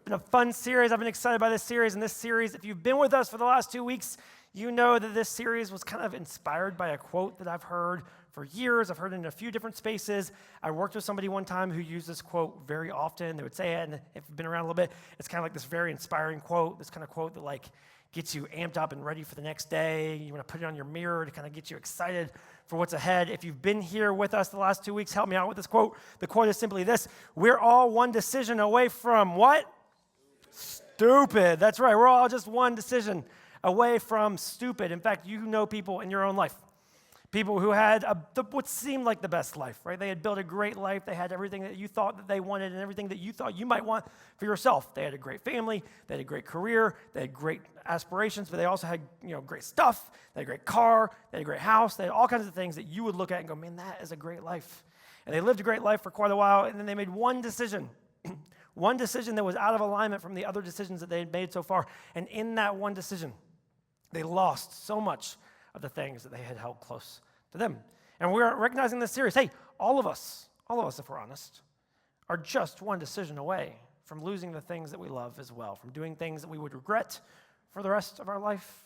been a fun series. I've been excited by this series. And this series, if you've been with us for the last 2 weeks, you know that this series was kind of inspired by a quote that I've heard for years. I've heard it in a few different spaces. I worked with somebody one time who used this quote very often. They would say it, and if you've been around a little bit, it's kind of like this very inspiring quote, this kind of quote that like gets you amped up and ready for the next day. You want to put it on your mirror to kind of get you excited for what's ahead. If you've been here with us the last 2 weeks, help me out with this quote. The quote is simply this: we're all one decision away from what? Stupid. That's right. We're all just one decision away from stupid. In fact, you know people in your own life. People who had what seemed like the best life, right? They had built a great life. They had everything that you thought that they wanted and everything that you thought you might want for yourself. They had a great family. They had a great career. They had great aspirations, but they also had, great stuff. They had a great car. They had a great house. They had all kinds of things that you would look at and go, man, that is a great life. And they lived a great life for quite a while, and then they made one decision. One decision that was out of alignment from the other decisions that they had made so far. And in that one decision, they lost so much of the things that they had held close to them. And we're recognizing this series. Hey, all of us, if we're honest, are just one decision away from losing the things that we love as well, from doing things that we would regret for the rest of our life,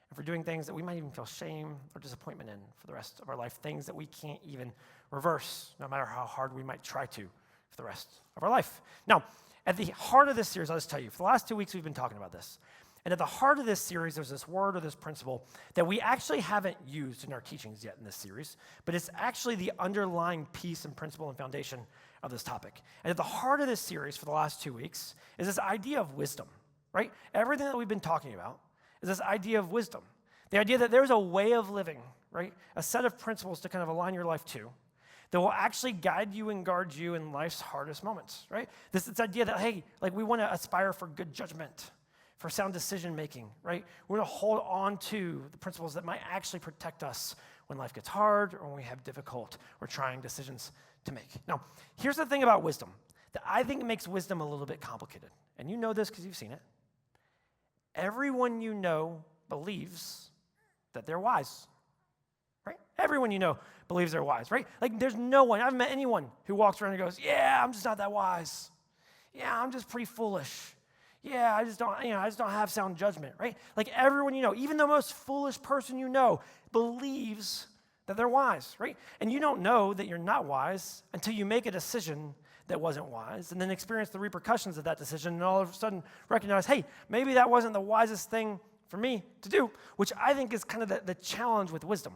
and for doing things that we might even feel shame or disappointment in for the rest of our life, things that we can't even reverse, no matter how hard we might try to for the rest of our life. Now, at the heart of this series, I'll just tell you, for the last 2 weeks we've been talking about this. And at the heart of this series, there's this word or this principle that we actually haven't used in our teachings yet in this series, but it's actually the underlying piece and principle and foundation of this topic. And at the heart of this series for the last 2 weeks is this idea of wisdom, right? Everything that we've been talking about is this idea of wisdom. The idea that there's a way of living, right? A set of principles to kind of align your life to that will actually guide you and guard you in life's hardest moments, right? This idea that, hey, like we want to aspire for good judgment, for sound decision-making, right? We're going to hold on to the principles that might actually protect us when life gets hard or when we have difficult or trying decisions to make. Now, here's the thing about wisdom that I think makes wisdom a little bit complicated. And you know this because you've seen it. Everyone you know believes that they're wise, right? Everyone you know believes they're wise, right? Like there's no one, I haven't met anyone who walks around and goes, yeah, I'm just not that wise. Yeah, I'm just pretty foolish. Yeah, I just don't have sound judgment, right? Like everyone you know, even the most foolish person you know, believes that they're wise, right? And you don't know that you're not wise until you make a decision that wasn't wise and then experience the repercussions of that decision and all of a sudden recognize, hey, maybe that wasn't the wisest thing for me to do, which I think is kind of the challenge with wisdom,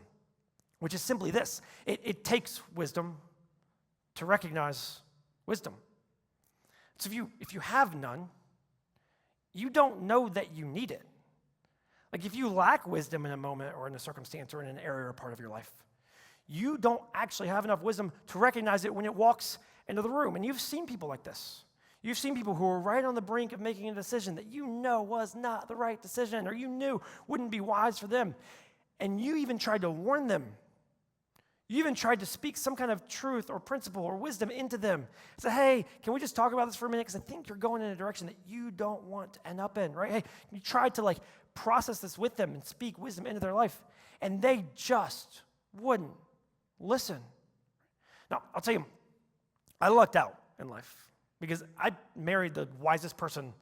which is simply this. It takes wisdom to recognize wisdom. So if you have none, you don't know that you need it. Like if you lack wisdom in a moment or in a circumstance or in an area or part of your life, you don't actually have enough wisdom to recognize it when it walks into the room. And you've seen people like this. You've seen people who are right on the brink of making a decision that you know was not the right decision or you knew wouldn't be wise for them. And you even tried to warn them. You even tried to speak some kind of truth or principle or wisdom into them. Say, hey, can we just talk about this for a minute? Because I think you're going in a direction that you don't want to end up in, right? Hey, you tried to process this with them and speak wisdom into their life. And they just wouldn't listen. Now, I'll tell you, I lucked out in life because I married the wisest person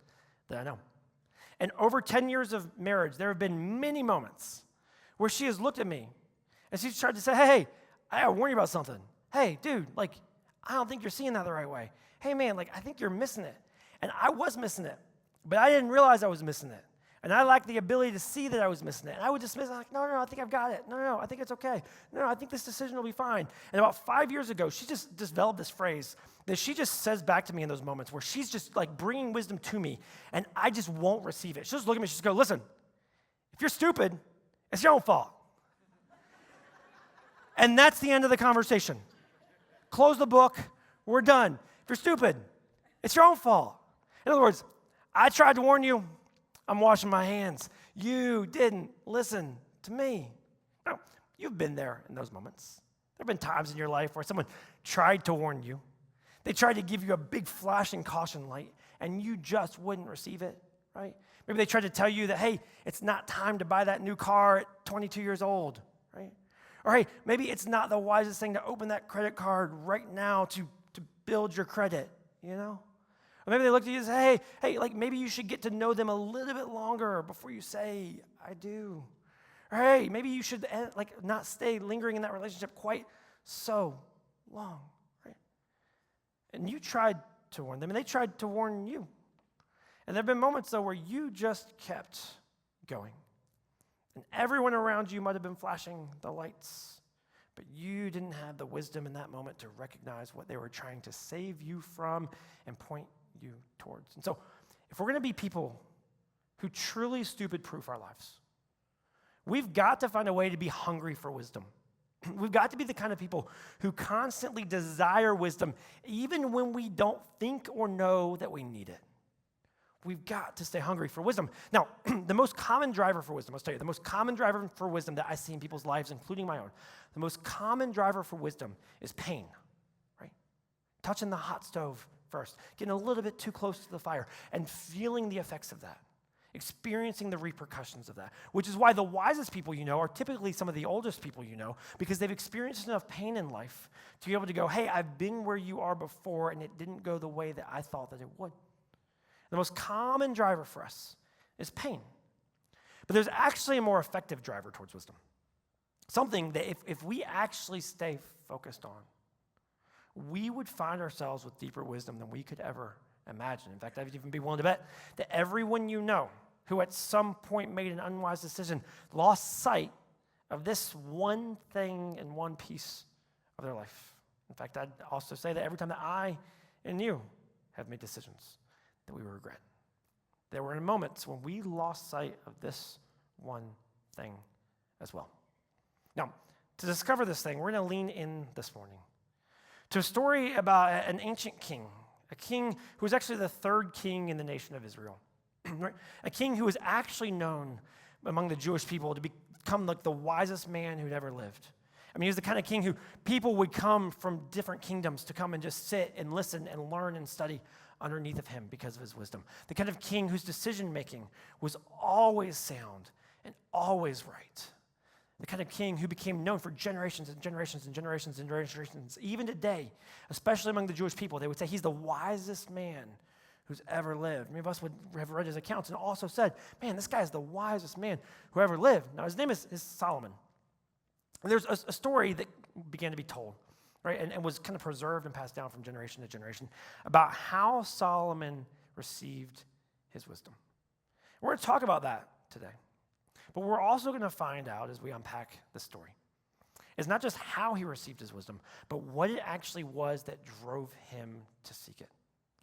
that I know. And over 10 years of marriage, there have been many moments where she has looked at me and she's tried to say, hey, I gotta warn you about something. Hey, dude, I don't think you're seeing that the right way. Hey, man, I think you're missing it. And I was missing it, but I didn't realize I was missing it. And I lacked the ability to see that I was missing it. And I would dismiss it, no, I think I've got it. No, I think it's okay. No, I think this decision will be fine. And about 5 years ago, she just developed this phrase that she just says back to me in those moments where she's just bringing wisdom to me, and I just won't receive it. She'll just look at me, she'll just go, listen, if you're stupid, it's your own fault. And that's the end of the conversation. Close the book. We're done. If you're stupid, it's your own fault. In other words, I tried to warn you. I'm washing my hands. You didn't listen to me. Now, you've been there in those moments. There have been times in your life where someone tried to warn you. They tried to give you a big flashing caution light, and you just wouldn't receive it, right? Maybe they tried to tell you that, hey, it's not time to buy that new car at 22 years old, right? Or, hey, maybe it's not the wisest thing to open that credit card right now to build your credit, you know? Or maybe they looked at you and said, hey, like maybe you should get to know them a little bit longer before you say, I do. Or hey, maybe you should not stay lingering in that relationship quite so long, right? And you tried to warn them, and they tried to warn you. And there have been moments, though, where you just kept going. And everyone around you might have been flashing the lights, but you didn't have the wisdom in that moment to recognize what they were trying to save you from and point you towards. And so, if we're going to be people who truly stupid-proof our lives, we've got to find a way to be hungry for wisdom. We've got to be the kind of people who constantly desire wisdom, even when we don't think or know that we need it. We've got to stay hungry for wisdom. Now, the most common driver for wisdom, I'll tell you, the most common driver for wisdom that I see in people's lives, including my own, the most common driver for wisdom is pain, right? Touching the hot stove first, getting a little bit too close to the fire, and feeling the effects of that, experiencing the repercussions of that, which is why the wisest people you know are typically some of the oldest people you know, because they've experienced enough pain in life to be able to go, hey, I've been where you are before, and it didn't go the way that I thought that it would. The most common driver for us is pain. But there's actually a more effective driver towards wisdom. Something that if we actually stay focused on, we would find ourselves with deeper wisdom than we could ever imagine. In fact, I'd even be willing to bet that everyone you know who at some point made an unwise decision lost sight of this one thing and one piece of their life. In fact, I'd also say that every time that I and you have made decisions that we regret, there were moments when we lost sight of this one thing as well. Now, to discover this thing, we're going to lean in this morning to a story about an ancient king, a king who was actually the third king in the nation of Israel, right? A king who was actually known among the Jewish people to become like the wisest man who'd ever lived. I mean, he was the kind of king who people would come from different kingdoms to come and just sit and listen and learn and study underneath of him because of his wisdom. The kind of king whose decision-making was always sound and always right. The kind of king who became known for generations and generations and generations and generations. Even today, especially among the Jewish people, they would say he's the wisest man who's ever lived. Many of us would have read his accounts and also said, man, this guy is the wisest man who ever lived. Now, his name is Solomon. And there's a story that began to be told, right, and was kind of preserved and passed down from generation to generation about how Solomon received his wisdom. We're going to talk about that today. But we're also going to find out as we unpack the story, it's not just how he received his wisdom, but what it actually was that drove him to seek it.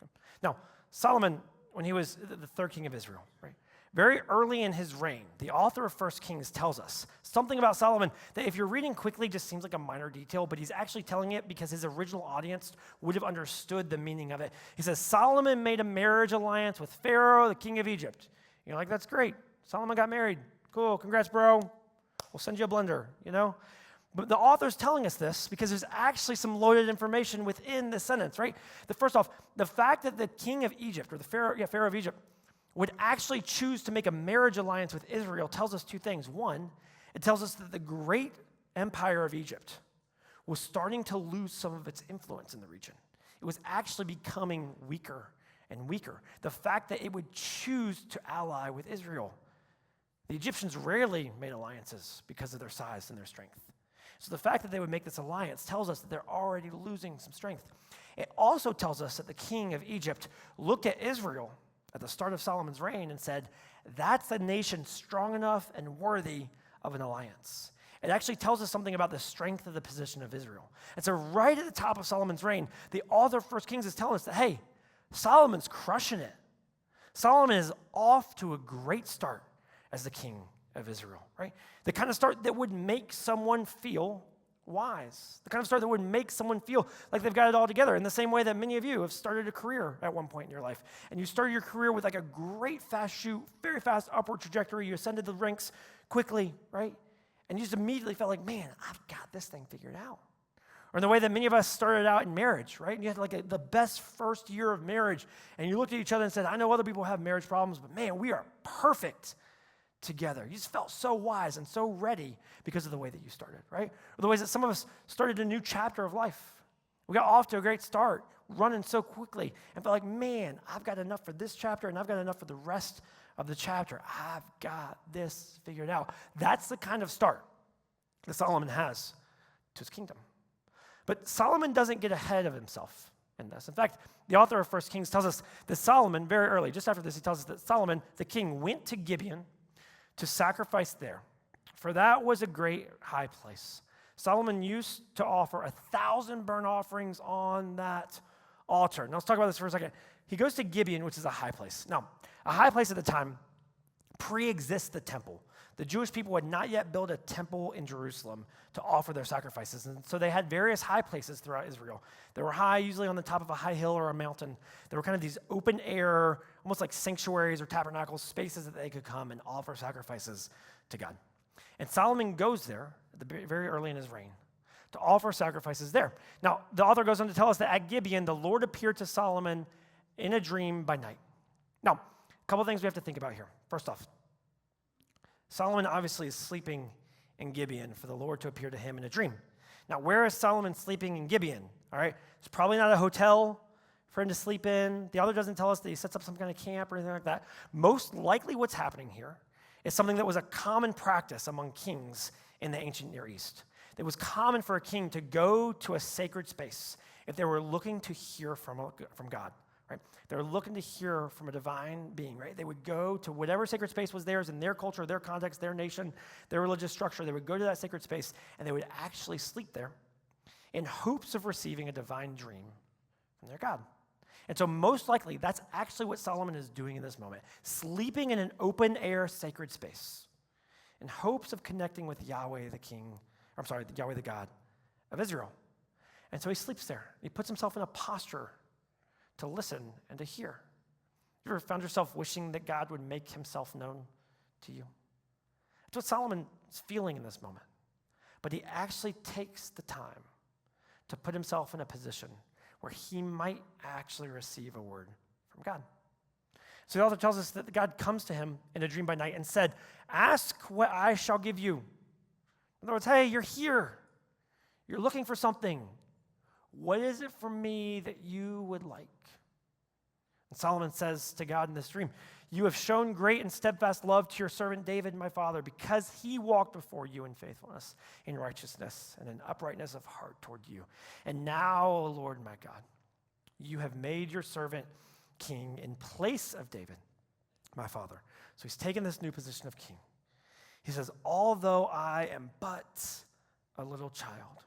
Okay. Now, Solomon, when he was the third king of Israel, right, very early in his reign, the author of 1 Kings tells us something about Solomon that if you're reading quickly just seems like a minor detail, but he's actually telling it because his original audience would have understood the meaning of it. He says, Solomon made a marriage alliance with Pharaoh, the king of Egypt. You're like, that's great. Solomon got married. Cool, congrats, bro. We'll send you a blender, you know? But the author's telling us this because there's actually some loaded information within the sentence, right? First off, the fact that the king of Egypt, or the Pharaoh of Egypt, would actually choose to make a marriage alliance with Israel tells us two things. One, it tells us that the great empire of Egypt was starting to lose some of its influence in the region. It was actually becoming weaker and weaker. The fact that it would choose to ally with Israel. The Egyptians rarely made alliances because of their size and their strength. So the fact that they would make this alliance tells us that they're already losing some strength. It also tells us that the king of Egypt looked at Israel at the start of Solomon's reign and said, that's a nation strong enough and worthy of an alliance. It actually tells us something about the strength of the position of Israel. And so right at the top of Solomon's reign, the author of 1 Kings is telling us that, hey, Solomon's crushing it. Solomon is off to a great start as the king of Israel, right? The kind of start that would make someone feel wise. The kind of start that would make someone feel like they've got it all together in the same way that many of you have started a career at one point in your life. And you started your career with like a great fast shoot, very fast upward trajectory. You ascended the ranks quickly, right? And you just immediately felt like, man, I've got this thing figured out. Or in the way that many of us started out in marriage, right? And you had like the best first year of marriage. And you looked at each other and said, I know other people have marriage problems, but man, we are perfect together. You just felt so wise and so ready because of the way that you started, right? Or the ways that some of us started a new chapter of life. We got off to a great start running so quickly and felt like, man, I've got enough for this chapter and I've got enough for the rest of the chapter. I've got this figured out. That's the kind of start that Solomon has to his kingdom. But Solomon doesn't get ahead of himself in this. In fact, the author of 1 Kings tells us that Solomon, very early, just after this, he tells us that Solomon, the king, went to Gibeon to sacrifice there, for that was a great high place. Solomon used to offer 1,000 burnt offerings on that altar. Now let's talk about this for a second. He goes to Gibeon, which is a high place. Now, a high place at the time pre-exists the temple. The Jewish people had not yet built a temple in Jerusalem to offer their sacrifices. And so they had various high places throughout Israel. They were high, usually on the top of a high hill or a mountain. They were kind of these open air, almost like sanctuaries or tabernacles, spaces that they could come and offer sacrifices to God. And Solomon goes there very early in his reign to offer sacrifices there. Now, the author goes on to tell us that at Gibeon, the Lord appeared to Solomon in a dream by night. Now, a couple things we have to think about here. First off, Solomon obviously is sleeping in Gibeon for the Lord to appear to him in a dream. Now, where is Solomon sleeping in Gibeon? All right, it's probably not a hotel for him to sleep in. The author doesn't tell us that he sets up some kind of camp or anything like that. Most likely what's happening here is something that was a common practice among kings in the ancient Near East. It was common for a king to go to a sacred space if they were looking to hear from God. Right? They were looking to hear from a divine being, right? They would go to whatever sacred space was theirs in their culture, their context, their nation, their religious structure. They would go to that sacred space and they would actually sleep there in hopes of receiving a divine dream from their God. And so most likely, that's actually what Solomon is doing in this moment, sleeping in an open air sacred space in hopes of connecting with Yahweh Yahweh the God of Israel. And so he sleeps there. He puts himself in a posture to listen and to hear. You ever found yourself wishing that God would make himself known to you? That's what Solomon is feeling in this moment. But he actually takes the time to put himself in a position where he might actually receive a word from God. So the author tells us that God comes to him in a dream by night and said, "Ask what I shall give you." In other words, hey, you're here. You're looking for something. What is it for me that you would like? And Solomon says to God in this dream, "You have shown great and steadfast love to your servant David, my father, because he walked before you in faithfulness, in righteousness, and in uprightness of heart toward you. And now, O Lord my God, you have made your servant king in place of David, my father." So he's taken this new position of king. He says, "Although I am but a little child,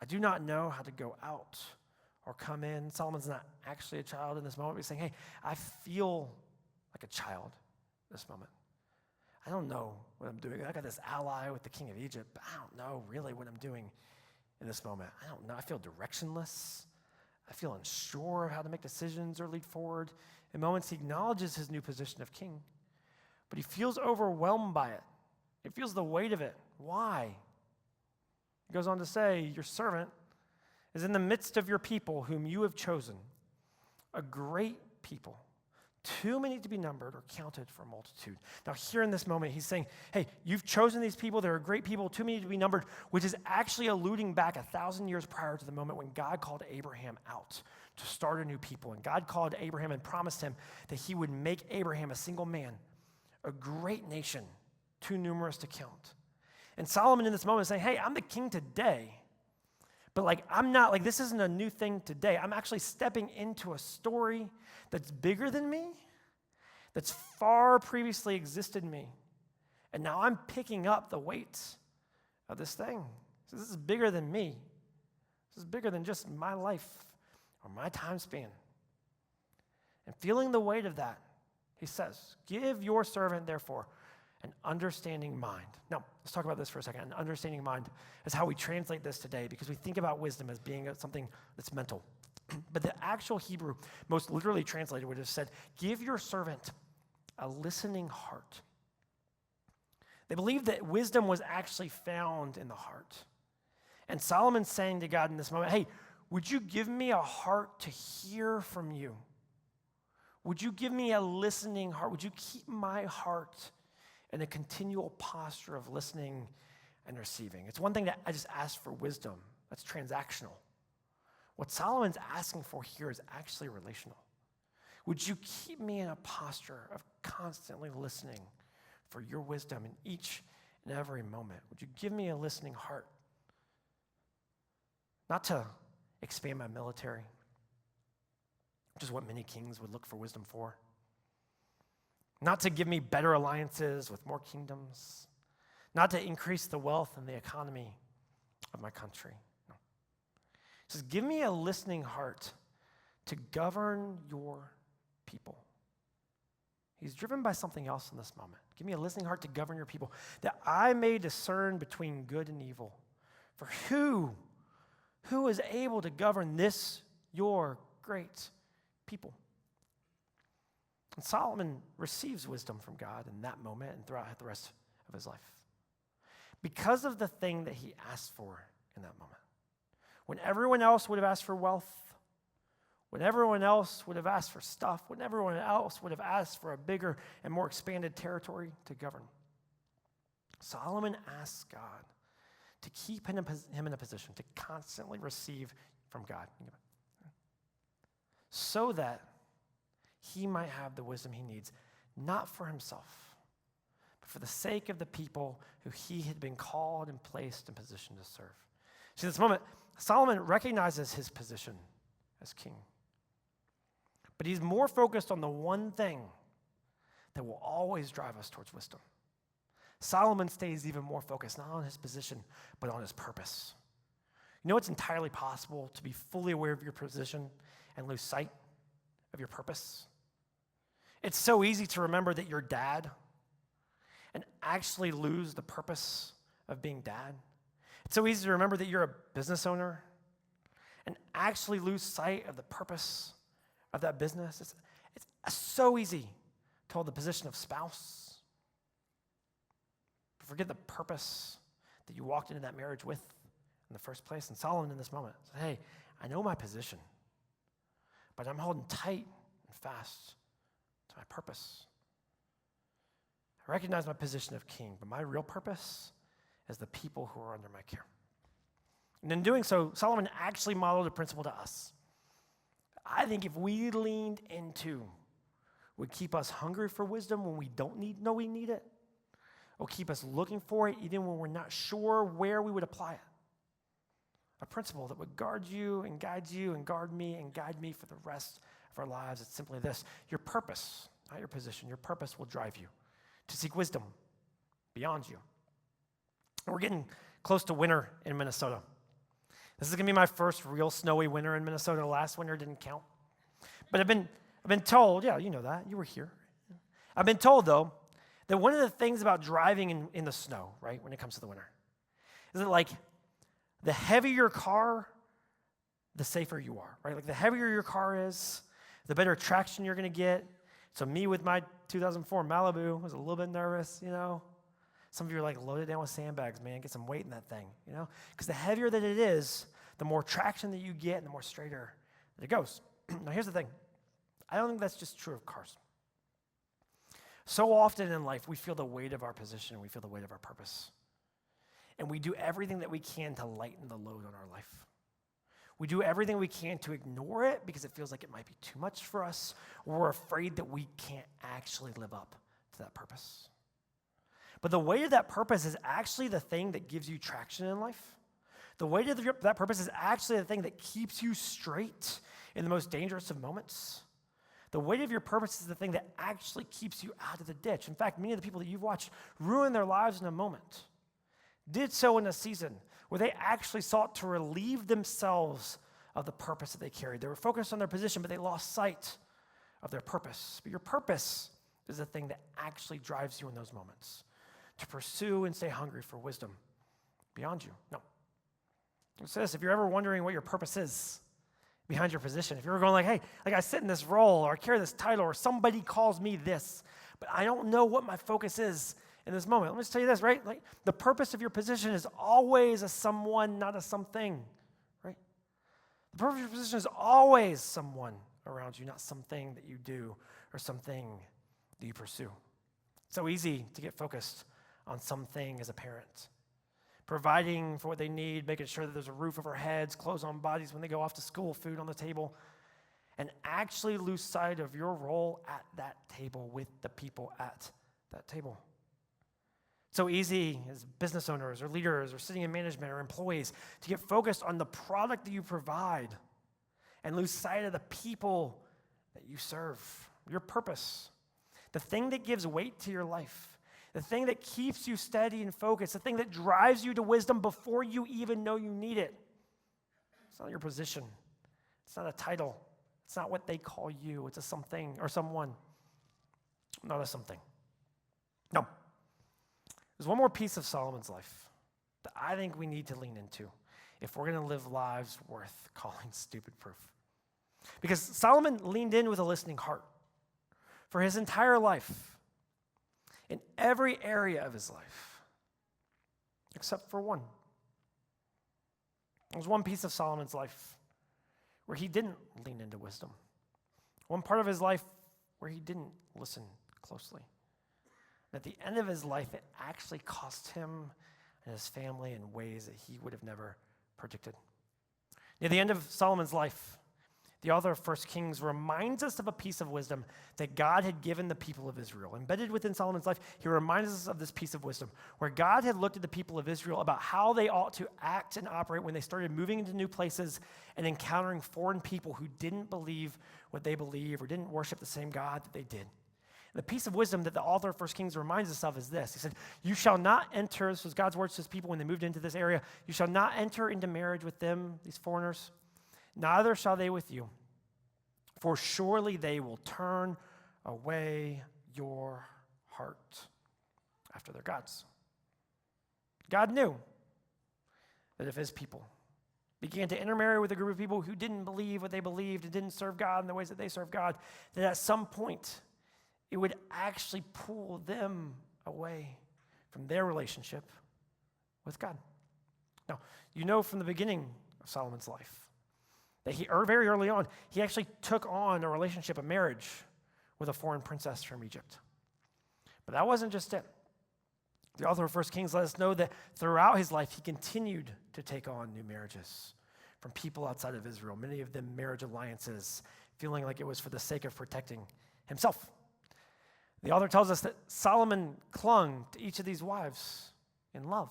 I do not know how to go out or come in." Solomon's not actually a child in this moment. He's saying, hey, I feel like a child this moment. I don't know what I'm doing. I got this ally with the king of Egypt, but I don't know really what I'm doing in this moment. I don't know. I feel directionless. I feel unsure of how to make decisions or lead forward. In moments, he acknowledges his new position of king, but he feels overwhelmed by it. He feels the weight of it. Why? He goes on to say, "Your servant is in the midst of your people whom you have chosen, a great people, too many to be numbered or counted for multitude." Now here in this moment, he's saying, hey, you've chosen these people. They're a great people, too many to be numbered, which is actually alluding back 1,000 years prior to the moment when God called Abraham out to start a new people. And God called Abraham and promised him that he would make Abraham a single man, a great nation, too numerous to count. And Solomon in this moment is saying, hey, I'm the king today, but I'm not, this isn't a new thing today. I'm actually stepping into a story that's bigger than me, that's far previously existed in me. And now I'm picking up the weight of this thing. So this is bigger than me. This is bigger than just my life or my time span. And feeling the weight of that, he says, "Give your servant, therefore, an understanding mind." Now, let's talk about this for a second. An understanding mind is how we translate this today because we think about wisdom as being something that's mental. But the actual Hebrew, most literally translated, would have said, "Give your servant a listening heart." They believed that wisdom was actually found in the heart. And Solomon's saying to God in this moment, hey, would you give me a heart to hear from you? Would you give me a listening heart? Would you keep my heart in a continual posture of listening and receiving? It's one thing that I just ask for wisdom. That's transactional. What Solomon's asking for here is actually relational. Would you keep me in a posture of constantly listening for your wisdom in each and every moment? Would you give me a listening heart? Not to expand my military, which is what many kings would look for wisdom for. Not to give me better alliances with more kingdoms. Not to increase the wealth and the economy of my country. No. He says, give me a listening heart to govern your people. He's driven by something else in this moment. Give me a listening heart to govern your people, that I may discern between good and evil. For who is able to govern this, your great people? And Solomon receives wisdom from God in that moment and throughout the rest of his life, because of the thing that he asked for in that moment. When everyone else would have asked for wealth, when everyone else would have asked for stuff, when everyone else would have asked for a bigger and more expanded territory to govern, Solomon asks God to keep him in a position to constantly receive from God, so that he might have the wisdom he needs, not for himself, but for the sake of the people who he had been called and placed in position to serve. See, in this moment, Solomon recognizes his position as king, but he's more focused on the one thing that will always drive us towards wisdom. Solomon stays even more focused, not on his position, but on his purpose. You know, it's entirely possible to be fully aware of your position and lose sight of your purpose. It's so easy to remember that you're dad and actually lose the purpose of being dad. It's so easy to remember that you're a business owner and actually lose sight of the purpose of that business. It's so easy to hold the position of spouse, but forget the purpose that you walked into that marriage with in the first place. And Solomon in this moment said, hey, I know my position, but I'm holding tight and fast to my purpose. I recognize my position of king, but my real purpose is the people who are under my care. And in doing so, Solomon actually modeled a principle to us. I think if we leaned into would keep us hungry for wisdom when we don't know we need it, or keep us looking for it even when we're not sure where we would apply it. A principle that would guard you and guide me and guide me for the rest of our lives. It's simply this: your purpose, not your position, your purpose will drive you to seek wisdom beyond you. And we're getting close to winter in Minnesota. This is going to be my first real snowy winter in Minnesota. Last winter didn't count. But I've been told, yeah, you know that. You were here. I've been told, though, that one of the things about driving in the snow, right, when it comes to the winter, is that, like, the heavier your car, the safer you are, right? Like, the heavier your car is, the better traction you're going to get. So me with my 2004 Malibu was a little bit nervous, you know. Some of you are like, load it down with sandbags, man. Get some weight in that thing, you know. Because the heavier that it is, the more traction that you get and the more straighter that it goes. Now, here's the thing. I don't think that's just true of cars. So often in life, we feel the weight of our position and we feel the weight of our purpose. And we do everything that we can to lighten the load on our life. We do everything we can to ignore it because it feels like it might be too much for us, or we're afraid that we can't actually live up to that purpose. But the weight of that purpose is actually the thing that gives you traction in life. The weight of that purpose is actually the thing that keeps you straight in the most dangerous of moments. The weight of your purpose is the thing that actually keeps you out of the ditch. In fact, many of the people that you've watched ruin their lives in a moment did so in a season where they actually sought to relieve themselves of the purpose that they carried. They were focused on their position, but they lost sight of their purpose. But your purpose is the thing that actually drives you in those moments, to pursue and stay hungry for wisdom beyond you. No. So this, if you're ever wondering what your purpose is behind your position, if you're going like, hey, like I sit in this role or I carry this title or somebody calls me this, but I don't know what my focus is in this moment. Let me just tell you this, right? Like, the purpose of your position is always a someone, not a something, right? The purpose of your position is always someone around you, not something that you do or something that you pursue. It's so easy to get focused on something as a parent. providing for what they need, making sure that there's a roof over heads, clothes on bodies when they go off to school, food on the table, and actually lose sight of your role at that table with the people at that table. So easy as business owners or leaders or sitting in management or employees to get focused on the product that you provide and lose sight of the people that you serve, your purpose, the thing that gives weight to your life, the thing that keeps you steady and focused, the thing that drives you to wisdom before you even know you need it. It's not your position. It's not a title. It's not what they call you. It's a something or someone, not a something. No. There's one more piece of Solomon's life that I think we need to lean into if we're going to live lives worth calling stupid proof. Because Solomon leaned in with a listening heart for his entire life, in every area of his life, except for one. There's one piece of Solomon's life where he didn't lean into wisdom. One part of his life where he didn't listen closely. And at the end of his life, it actually cost him and his family in ways that he would have never predicted. Near the end of Solomon's life, the author of 1 Kings reminds us of a piece of wisdom that God had given the people of Israel. Embedded within Solomon's life, he reminds us of this piece of wisdom where God had looked at the people of Israel about how they ought to act and operate when they started moving into new places and encountering foreign people who didn't believe what they believe or didn't worship the same God that they did. And the piece of wisdom that the author of 1 Kings reminds us of is this. He said, you shall not enter, this was God's words to his people when they moved into this area, you shall not enter into marriage with them, these foreigners, neither shall they with you, for surely they will turn away your heart after their gods. God knew that if his people began to intermarry with a group of people who didn't believe what they believed and didn't serve God in the ways that they served God, that at some point it would actually pull them away from their relationship with God. Now, you know from the beginning of Solomon's life that very early on, he actually took on a relationship, a marriage, with a foreign princess from Egypt. But that wasn't just it. The author of 1 Kings let us know that throughout his life, he continued to take on new marriages from people outside of Israel, many of them marriage alliances, feeling like it was for the sake of protecting himself. The author tells us that Solomon clung to each of these wives in love.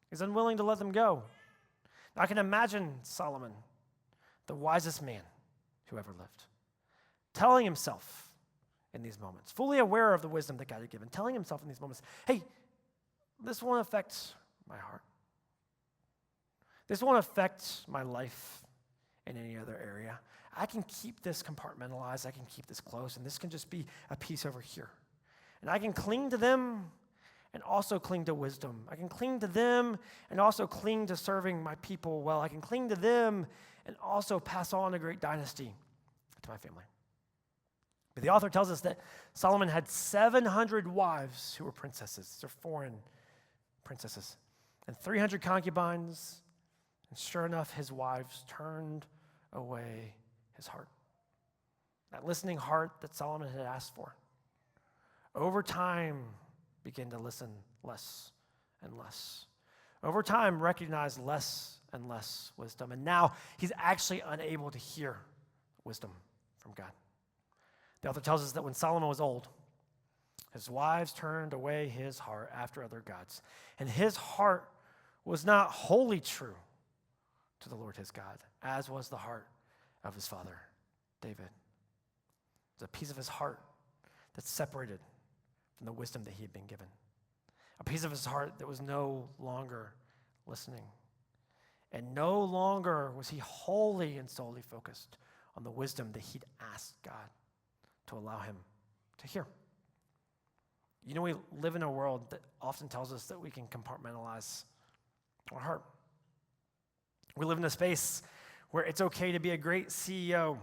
He's unwilling to let them go. Now, I can imagine Solomon, the wisest man who ever lived, telling himself in these moments, fully aware of the wisdom that God had given, telling himself in these moments, hey, this won't affect my heart. This won't affect my life in any other area. I can keep this compartmentalized. I can keep this close, and this can just be a piece over here. And I can cling to them and also cling to wisdom. I can cling to them and also cling to serving my people well. I can cling to them and also pass on a great dynasty to my family. But the author tells us that Solomon had 700 wives who were princesses. They're foreign princesses. And 300 concubines. And sure enough, his wives turned away his heart. That listening heart that Solomon had asked for. Over time, began to listen less and less. Over time, recognize less and less wisdom. And now he's actually unable to hear wisdom from God. The author tells us that when Solomon was old, his wives turned away his heart after other gods. And his heart was not wholly true to the Lord his God, as was the heart of his father, David. There's a piece of his heart that's separated from the wisdom that he had been given. A piece of his heart that was no longer listening. And no longer was he wholly and solely focused on the wisdom that he'd asked God to allow him to hear. You know, we live in a world that often tells us that we can compartmentalize our heart. We live in a space where it's okay to be a great CEO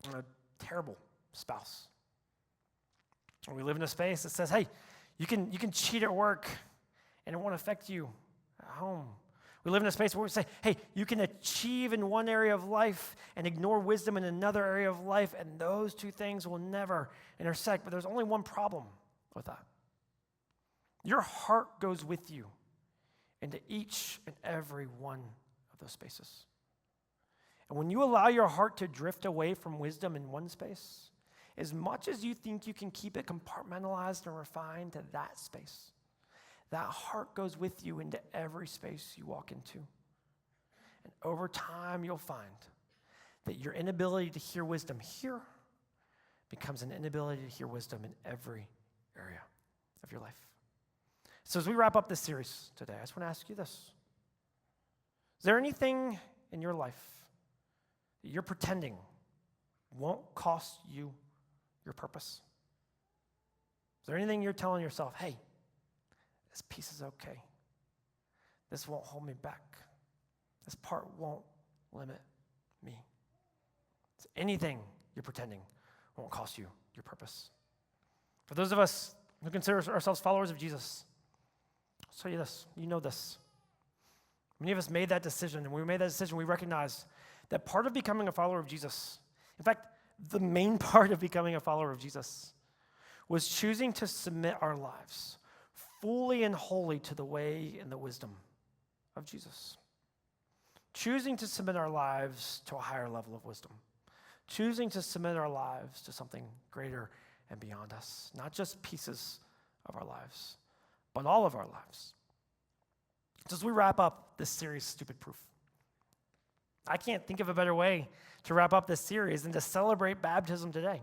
and a terrible spouse. Or we live in a space that says, hey, you can cheat at work and it won't affect you at home. We live in a space where we say, hey, you can achieve in one area of life and ignore wisdom in another area of life, and those two things will never intersect. But there's only one problem with that. Your heart goes with you into each and every one of those spaces. And when you allow your heart to drift away from wisdom in one space, as much as you think you can keep it compartmentalized and refined to that space, that heart goes with you into every space you walk into. And over time, you'll find that your inability to hear wisdom here becomes an inability to hear wisdom in every area of your life. So as we wrap up this series today, I just want to ask you this. Is there anything in your life that you're pretending won't cost you your purpose? Is there anything you're telling yourself, hey, this piece is okay. This won't hold me back. This part won't limit me. Is anything you're pretending won't cost you your purpose? For those of us who consider ourselves followers of Jesus, I'll tell you this, you know this. Many of us made that decision, and when we made that decision, we recognized that part of becoming a follower of Jesus, in fact, the main part of becoming a follower of Jesus, was choosing to submit our lives fully and wholly to the way and the wisdom of Jesus. Choosing to submit our lives to a higher level of wisdom. Choosing to submit our lives to something greater and beyond us. Not just pieces of our lives, but all of our lives. So as we wrap up this series, Stupid Proof, I can't think of a better way to wrap up this series than to celebrate baptism today.